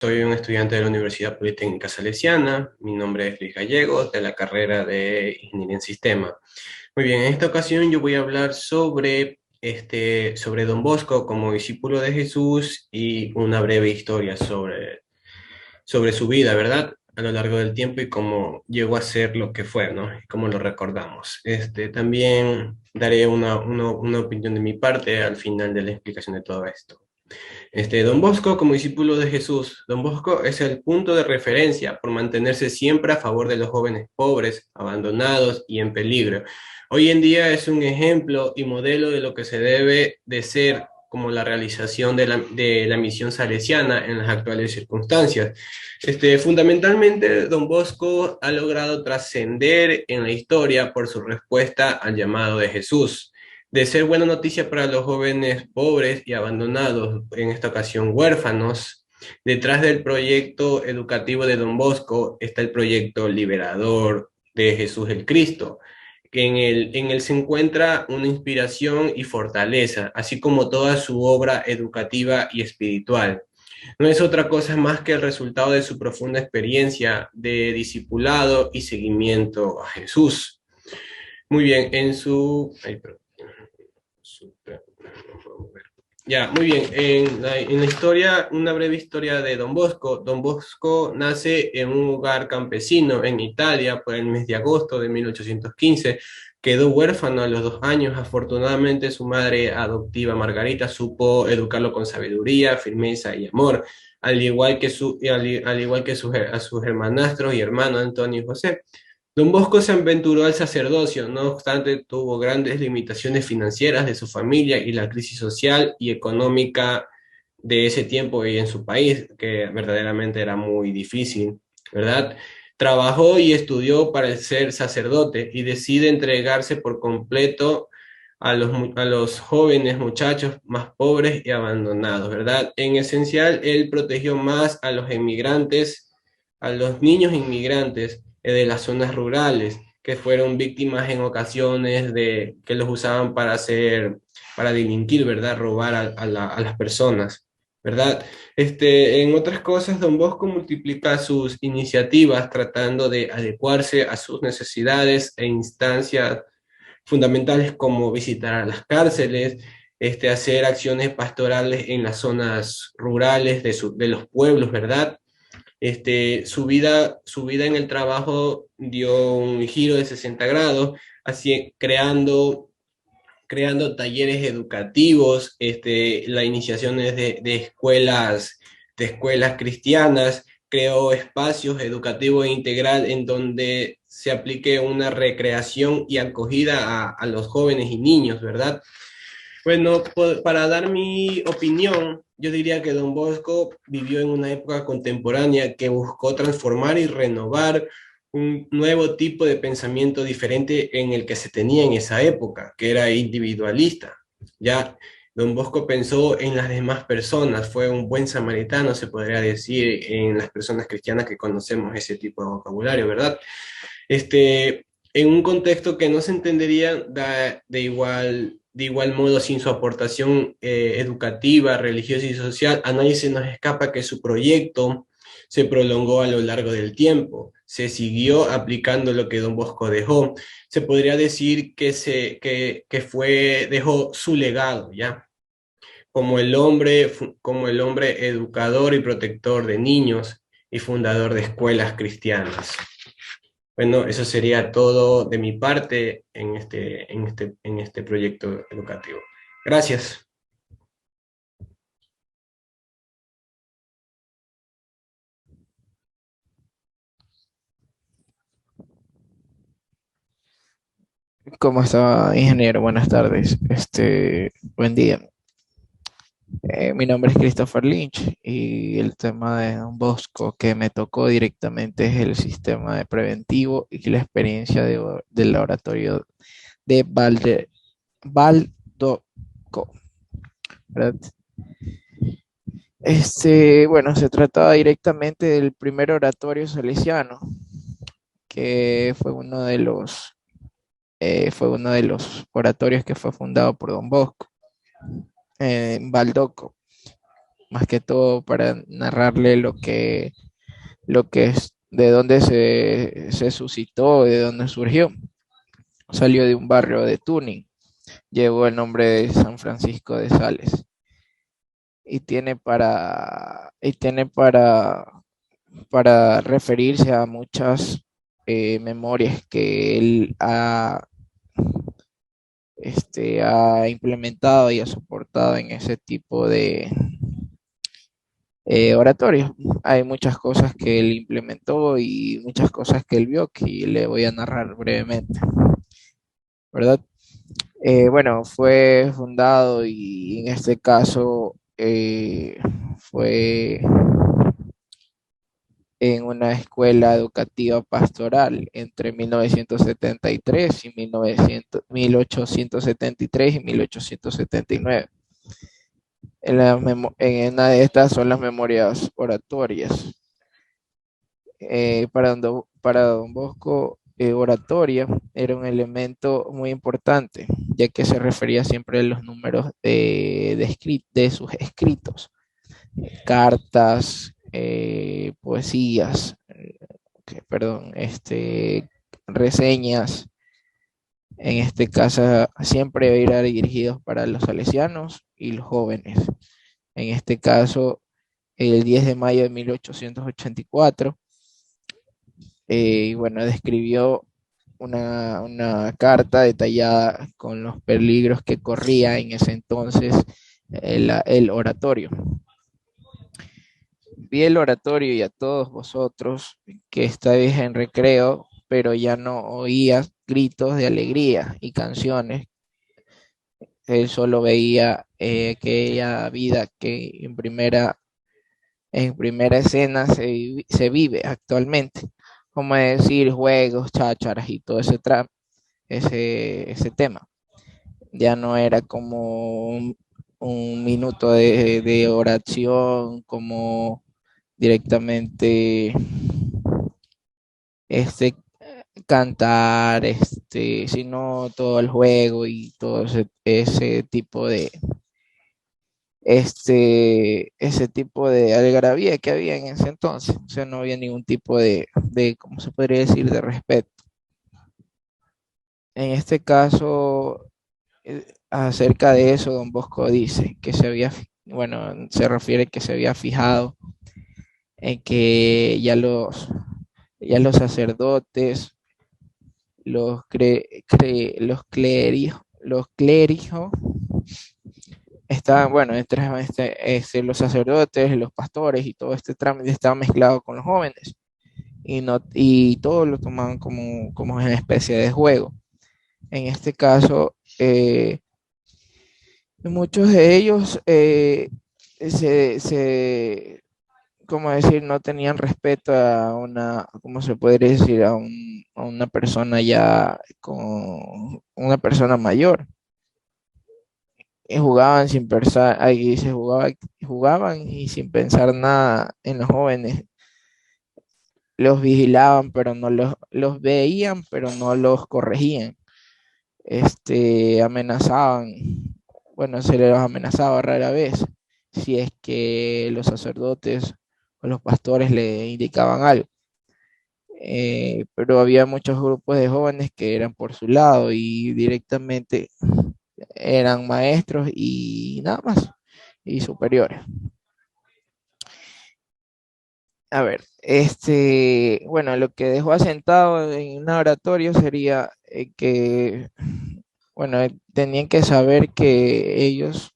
Soy un estudiante de la Universidad Politécnica Salesiana. Mi nombre es Luis Gallegos, de la carrera de Ingeniería en Sistema. Muy bien, en esta ocasión yo voy a hablar sobre Don Bosco como discípulo de Jesús y una breve historia sobre su vida, ¿verdad? A lo largo del tiempo y cómo llegó a ser lo que fue, ¿no? Y cómo lo recordamos. También daré una opinión de mi parte al final de la explicación de todo esto. Don Bosco, como discípulo de Jesús, Don Bosco es el punto de referencia por mantenerse siempre a favor de los jóvenes pobres, abandonados y en peligro. Hoy en día es un ejemplo y modelo de lo que se debe de ser como la realización de la misión salesiana en las actuales circunstancias. Fundamentalmente, Don Bosco ha logrado trascender en la historia por su respuesta al llamado de Jesús de ser buena noticia para los jóvenes pobres y abandonados, en esta ocasión huérfanos. Detrás del proyecto educativo de Don Bosco está el proyecto liberador de Jesús el Cristo, que en él se encuentra una inspiración y fortaleza, así como toda su obra educativa y espiritual. No es otra cosa más que el resultado de su profunda experiencia de discipulado y seguimiento a Jesús. Muy bien, Ay, perdón. Súper. Ya, muy bien. En la historia, una breve historia de Don Bosco. Don Bosco nace en un hogar campesino en Italia por el mes de agosto de 1815. Quedó huérfano a los 2 años. Afortunadamente, su madre adoptiva Margarita supo educarlo con sabiduría, firmeza y amor, al igual que a sus hermanastros y hermanos Antonio y José. Don Bosco se aventuró al sacerdocio, no obstante tuvo grandes limitaciones financieras de su familia y la crisis social y económica de ese tiempo y en su país, que verdaderamente era muy difícil, ¿verdad? Trabajó y estudió para ser sacerdote y decide entregarse por completo a los jóvenes muchachos más pobres y abandonados, ¿verdad? En esencial, él protegió más a los inmigrantes, a los niños inmigrantes de las zonas rurales, que fueron víctimas en ocasiones de que los usaban para delinquir, ¿verdad? Robar a las personas, ¿verdad? En otras cosas, Don Bosco multiplica sus iniciativas tratando de adecuarse a sus necesidades e instancias fundamentales como visitar a las cárceles, hacer acciones pastorales en las zonas rurales de los pueblos, ¿verdad? Su vida en el trabajo dio un giro de 60 grados, así creando talleres educativos, la iniciación de escuelas cristianas, creó espacios educativos e integral en donde se aplique una recreación y acogida a los jóvenes y niños, ¿verdad? Bueno, para dar mi opinión, yo diría que Don Bosco vivió en una época contemporánea que buscó transformar y renovar un nuevo tipo de pensamiento diferente en el que se tenía en esa época, que era individualista. Ya Don Bosco pensó en las demás personas, fue un buen samaritano, se podría decir, en las personas cristianas que conocemos ese tipo de vocabulario, ¿verdad? En un contexto que no se entendería de igual modo sin su aportación educativa, religiosa y social. A nadie se nos escapa que su proyecto se prolongó a lo largo del tiempo, se siguió aplicando lo que Don Bosco dejó. Se podría decir que dejó su legado, ¿ya? Como el hombre educador y protector de niños y fundador de escuelas cristianas. Bueno, eso sería todo de mi parte en este proyecto educativo. Gracias. ¿Cómo está, ingeniero? Buenas tardes. Buen día. Mi nombre es Christopher Lynch y el tema de Don Bosco que me tocó directamente es el sistema de preventivo y la experiencia del laboratorio de Baldoco, ¿verdad? Bueno, se trataba directamente del primer oratorio salesiano, que fue uno de los oratorios que fue fundado por Don Bosco en Baldoco. más que todo para narrarle lo que es, de dónde se suscitó, de dónde surgió. Salió de un barrio de Tuning, llevó el nombre de San Francisco de Sales y tiene para referirse a muchas memorias que él ha implementado y ha soportado en ese tipo de oratorios. Hay muchas cosas que él implementó y muchas cosas que él vio que le voy a narrar brevemente, ¿verdad? Bueno, fue fundado y en este caso fue en una escuela educativa pastoral entre 1973 y 1873 y 1879. En una de estas son las memorias oratorias. Para don Bosco, oratoria era un elemento muy importante, ya que se refería siempre a los números de sus escritos, cartas, poesías, perdón, reseñas. En este caso, siempre irá dirigidos para los salesianos y los jóvenes. En este caso, el 10 de mayo de 1884, y bueno, describió una carta detallada con los peligros que corría en ese entonces el oratorio. Vi el oratorio y a todos vosotros que estáis en recreo, pero ya no oías gritos de alegría y canciones. Él solo veía aquella vida que en primera escena se vive actualmente, como decir juegos, chácharas y todo ese tema. Ya no era como un minuto de oración, como directamente este cantar, sino todo el juego y todo ese tipo ese tipo de algarabía que había en ese entonces. O sea, no había ningún tipo ¿cómo se podría decir?, de respeto. En este caso, acerca de eso, don Bosco dice que bueno, se refiere que se había fijado en que ya los sacerdotes, los clérigos estaban, bueno, entre los sacerdotes, los pastores y todo este trámite estaba mezclado con los jóvenes y todos lo tomaban como una especie de juego. En este caso, muchos de ellos ¿cómo decir?, no tenían respeto a ¿cómo se podría decir?, a una persona ya con una persona mayor. Y jugaban sin pensar, ahí jugaban y sin pensar nada en los jóvenes. Los vigilaban, pero no los veían, pero no los corregían. Amenazaban, bueno, se les amenazaba rara vez, si es que los sacerdotes o los pastores le indicaban algo. Pero había muchos grupos de jóvenes que eran por su lado y directamente eran maestros y nada más, y superiores. A ver, bueno, lo que dejó asentado en un oratorio sería que, bueno, tenían que saber que ellos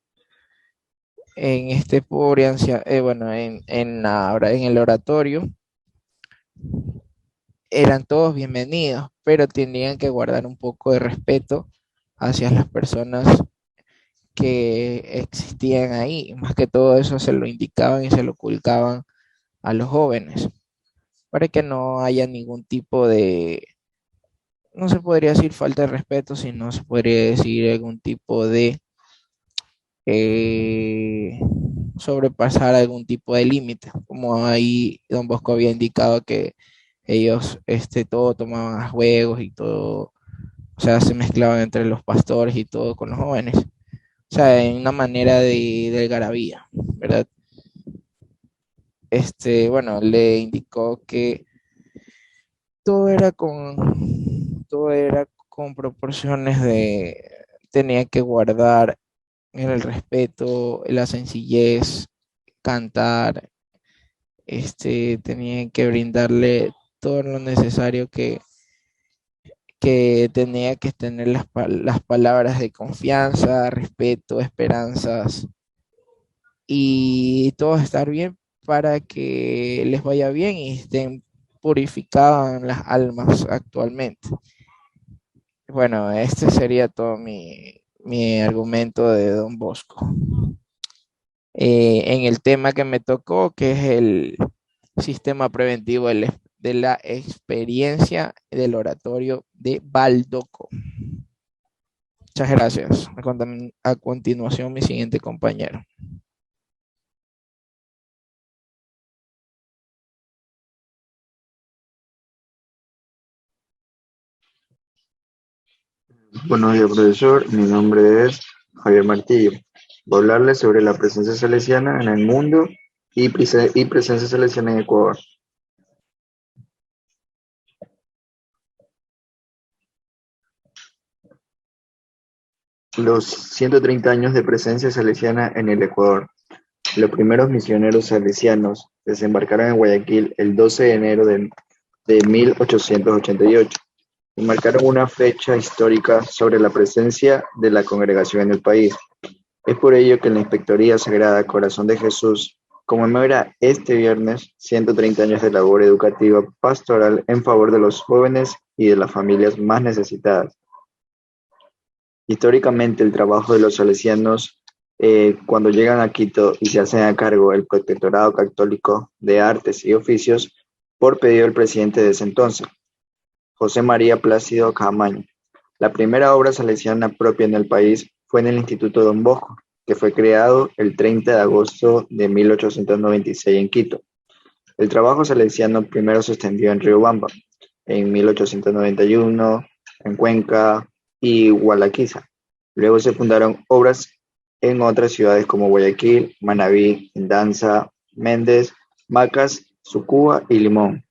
en este pobre anciano, bueno, en el oratorio eran todos bienvenidos, pero tenían que guardar un poco de respeto hacia las personas que existían ahí. Más que todo eso se lo indicaban y se lo ocultaban a los jóvenes, para que no haya ningún tipo no se podría decir falta de respeto, sino se podría decir algún tipo de eh, sobrepasar algún tipo de límite, como ahí don Bosco había indicado que ellos todo tomaban a juegos y todo, o sea, se mezclaban entre los pastores y todo con los jóvenes, o sea, en una manera de algarabía, ¿verdad? bueno, le indicó que todo era con proporciones tenía que guardar en el respeto, la sencillez, cantar, tenía que brindarle todo lo necesario que tenía que tener las palabras de confianza, respeto, esperanzas y todo estar bien para que les vaya bien y estén purificadas las almas actualmente. Bueno, este sería todo mi argumento de Don Bosco. En el tema que me tocó, que es el sistema preventivo de la experiencia del oratorio de Baldoco. Muchas gracias. A continuación, mi siguiente compañero. Buenos días, profesor. Mi nombre es Javier Martillo. Voy a hablarles sobre la presencia salesiana en el mundo y presencia salesiana en Ecuador. Los 130 años de presencia salesiana en el Ecuador. Los primeros misioneros salesianos desembarcaron en Guayaquil el 12 de enero de 1888 y marcaron una fecha histórica sobre la presencia de la congregación en el país. Es por ello que la Inspectoría Sagrada Corazón de Jesús conmemora este viernes 130 años de labor educativa pastoral en favor de los jóvenes y de las familias más necesitadas. Históricamente, el trabajo de los salesianos, cuando llegan a Quito y se hacen a cargo del Protectorado Católico de Artes y Oficios, por pedido del presidente de ese entonces, José María Plácido Caamaño. La primera obra salesiana propia en el país fue en el Instituto Don Bosco, que fue creado el 30 de agosto de 1896 en Quito. El trabajo salesiano primero se extendió en Riobamba, en 1891, en Cuenca y Gualaquiza. Luego se fundaron obras en otras ciudades como Guayaquil, Manabí, Indanza, Méndez, Macas, Sucúa y Limón.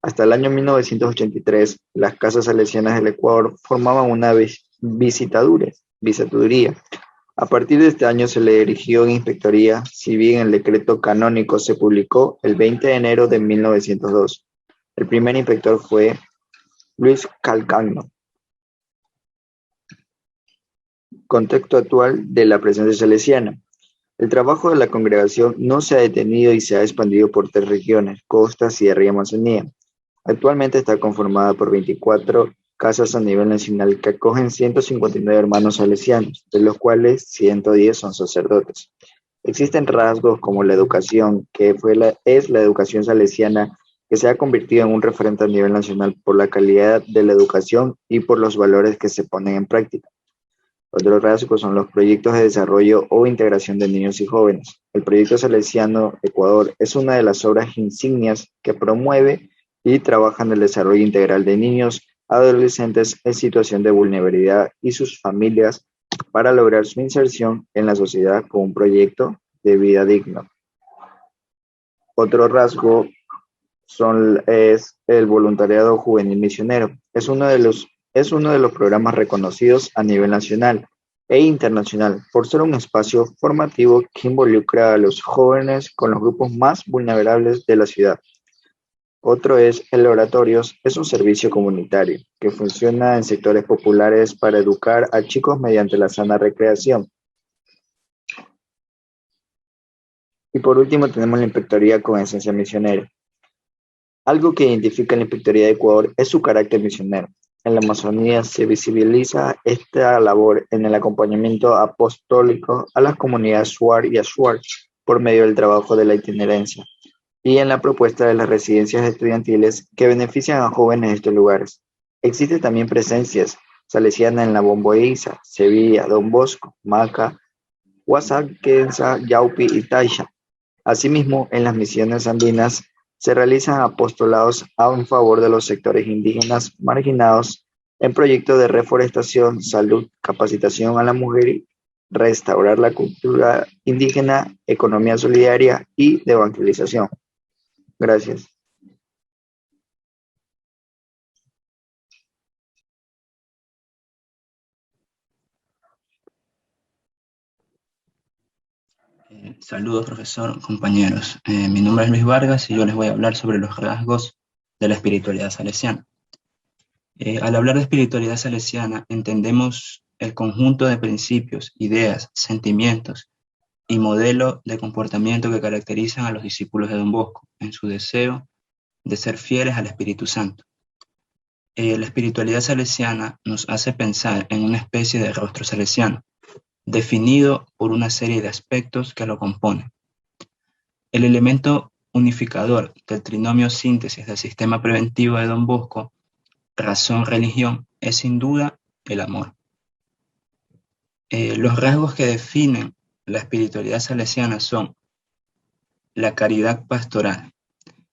Hasta el año 1983, las casas salesianas del Ecuador formaban una visitaduría. A partir de este año se le erigió en inspectoría, si bien el decreto canónico se publicó el 20 de enero de 1902. El primer inspector fue Luis Calcagno. Contexto actual de la presencia salesiana. El trabajo de la congregación no se ha detenido y se ha expandido por 3 regiones, costa, sierra y Amazonía. Actualmente está conformada por 24 casas a nivel nacional que acogen 159 hermanos salesianos, de los cuales 110 son sacerdotes. Existen rasgos como la educación, que es la educación salesiana, que se ha convertido en un referente a nivel nacional por la calidad de la educación y por los valores que se ponen en práctica. Otros rasgos son los proyectos de desarrollo o integración de niños y jóvenes. El proyecto Salesiano Ecuador es una de las obras insignias que promueve y trabaja en el desarrollo integral de niños, adolescentes en situación de vulnerabilidad y sus familias para lograr su inserción en la sociedad con un proyecto de vida digno. Otro rasgo es el voluntariado juvenil misionero. Es uno de los programas reconocidos a nivel nacional e internacional por ser un espacio formativo que involucra a los jóvenes con los grupos más vulnerables de la ciudad. Otro es el Oratorios, es un servicio comunitario que funciona en sectores populares para educar a chicos mediante la sana recreación. Y por último tenemos la Inspectoría con esencia misionera. Algo que identifica la Inspectoría de Ecuador es su carácter misionero. En la Amazonía se visibiliza esta labor en el acompañamiento apostólico a las comunidades Shuar y Ashuar por medio del trabajo de la itinerancia y en la propuesta de las residencias estudiantiles que benefician a jóvenes de estos lugares. Existe también presencias salesianas en la Bomboiza, Sevilla, Don Bosco, Maca, Huasaquenza, Yaupi y Taisha. Asimismo, en las misiones andinas se realizan apostolados en favor de los sectores indígenas marginados en proyectos de reforestación, salud, capacitación a la mujer, restaurar la cultura indígena, economía solidaria y de evangelización. Gracias. Saludos, profesor, compañeros. Mi nombre es Luis Vargas y yo les voy a hablar sobre los rasgos de la espiritualidad salesiana. Al hablar de espiritualidad salesiana, entendemos el conjunto de principios, ideas, sentimientos y modelo de comportamiento que caracterizan a los discípulos de Don Bosco en su deseo de ser fieles al Espíritu Santo. La espiritualidad salesiana nos hace pensar en una especie de rostro salesiano, definido por una serie de aspectos que lo componen. El elemento unificador del trinomio síntesis del sistema preventivo de Don Bosco, razón-religión, es sin duda el amor. Los rasgos que definen la espiritualidad salesiana son la caridad pastoral,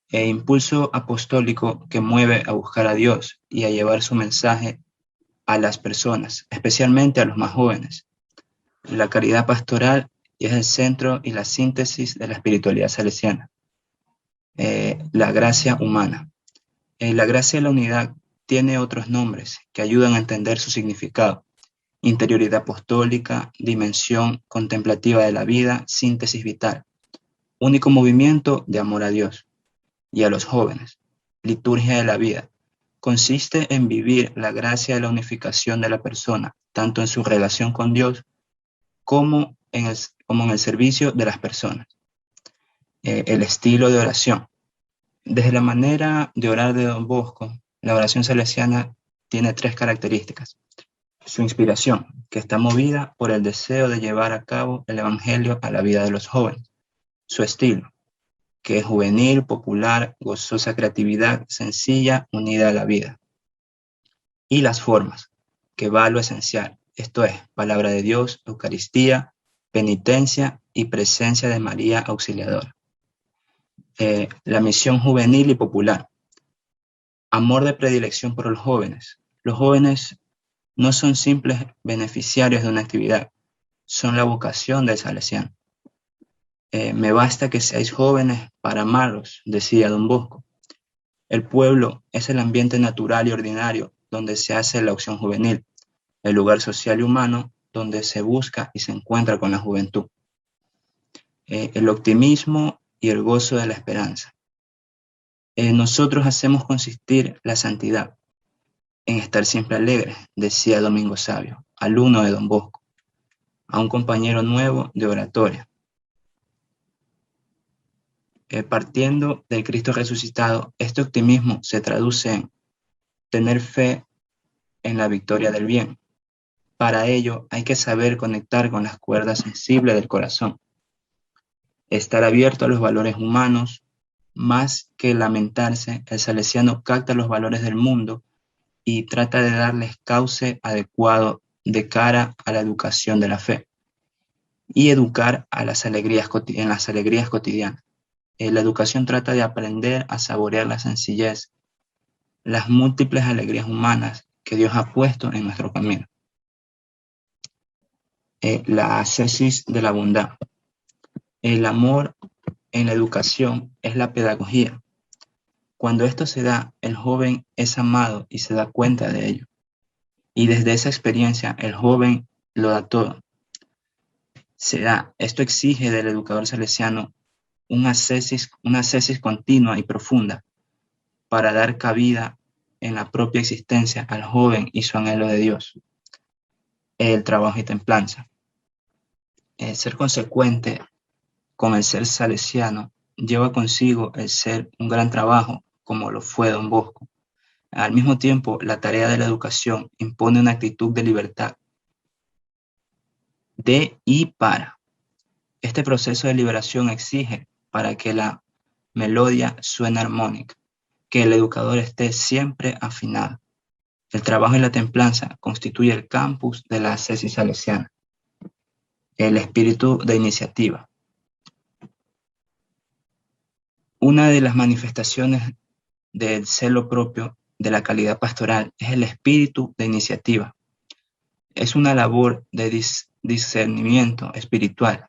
e impulso apostólico que mueve a buscar a Dios y a llevar su mensaje a las personas, especialmente a los más jóvenes. La caridad pastoral es el centro y la síntesis de la espiritualidad salesiana. La gracia humana. La gracia de la unidad tiene otros nombres que ayudan a entender su significado. Interioridad apostólica, dimensión contemplativa de la vida, síntesis vital. Único movimiento de amor a Dios y a los jóvenes. Liturgia de la vida. Consiste en vivir la gracia de la unificación de la persona, tanto en su relación con Dios como en el servicio de las personas. El estilo de oración. Desde la manera de orar de Don Bosco, la oración salesiana tiene tres características. Su inspiración, que está movida por el deseo de llevar a cabo el Evangelio a la vida de los jóvenes. Su estilo, que es juvenil, popular, gozosa creatividad, sencilla, unida a la vida. Y las formas, que va a lo esencial, esto es, palabra de Dios, Eucaristía, penitencia y presencia de María Auxiliadora. La misión juvenil y popular. Amor de predilección por los jóvenes. Los jóvenes no son simples beneficiarios de una actividad, son la vocación del salesiano. Me basta que seáis jóvenes para amarlos, decía Don Bosco. El pueblo es el ambiente natural y ordinario donde se hace la acción juvenil, el lugar social y humano donde se busca y se encuentra con la juventud. El optimismo y el gozo de la esperanza. Nosotros hacemos consistir la santidad en estar siempre alegres, decía Domingo Sabio, alumno de Don Bosco, a un compañero nuevo de oratoria. Partiendo del Cristo resucitado, este optimismo se traduce en tener fe en la victoria del bien. Para ello hay que saber conectar con las cuerdas sensibles del corazón, estar abierto a los valores humanos. Más que lamentarse, el salesiano capta los valores del mundo y trata de darles cauce adecuado de cara a la educación de la fe y educar a en las alegrías cotidianas. La educación trata de aprender a saborear la sencillez, las múltiples alegrías humanas que Dios ha puesto en nuestro camino. La ascesis de la bondad. El amor en la educación es la pedagogía. Cuando esto se da, el joven es amado y se da cuenta de ello. Y desde esa experiencia, el joven lo da todo. Esto exige del educador salesiano una ascesis continua y profunda para dar cabida en la propia existencia al joven y su anhelo de Dios. El trabajo y templanza. Ser consecuente con el ser salesiano lleva consigo el ser un gran trabajo, como lo fue Don Bosco. Al mismo tiempo, la tarea de la educación impone una actitud de libertad de y para. Este proceso de liberación exige, para que la melodía suene armónica, que el educador esté siempre afinado. El trabajo y la templanza constituye el campus de la ascesis salesiana. El espíritu de iniciativa. Una de las manifestaciones del celo propio de la calidad pastoral es el espíritu de iniciativa. Es una labor de discernimiento espiritual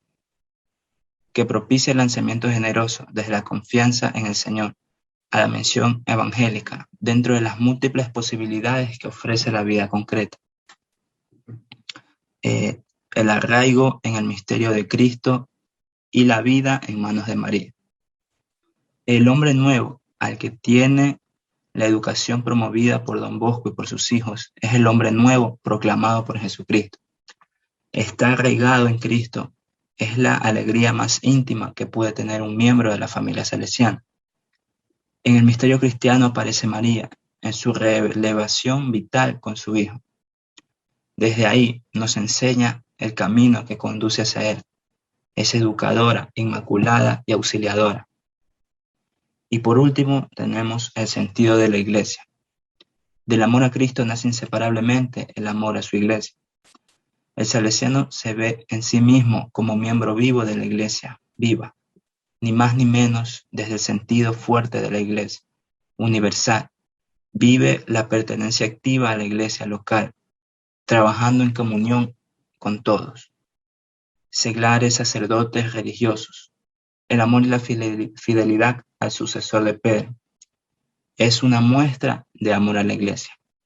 que propicia el lanzamiento generoso desde la confianza en el Señor a la mención evangélica dentro de las múltiples posibilidades que ofrece la vida concreta. El arraigo en el misterio de Cristo y la vida en manos de María. El hombre nuevo al que tiene la educación promovida por Don Bosco y por sus hijos es el hombre nuevo proclamado por Jesucristo. Estar arraigado en Cristo es la alegría más íntima que puede tener un miembro de la familia salesiana. En el misterio cristiano aparece María en su revelación vital con su Hijo. Desde ahí nos enseña el camino que conduce hacia Él. Es educadora, inmaculada y auxiliadora. Y por último tenemos el sentido de la Iglesia. Del amor a Cristo nace inseparablemente el amor a su Iglesia. El salesiano se ve en sí mismo como miembro vivo de la Iglesia, viva, ni más ni menos desde el sentido fuerte de la Iglesia, universal. Vive la pertenencia activa a la Iglesia local, trabajando en comunión con todos. Seglares, sacerdotes, religiosos. El amor y la fidelidad al sucesor de Pedro. Es una muestra de amor a la Iglesia.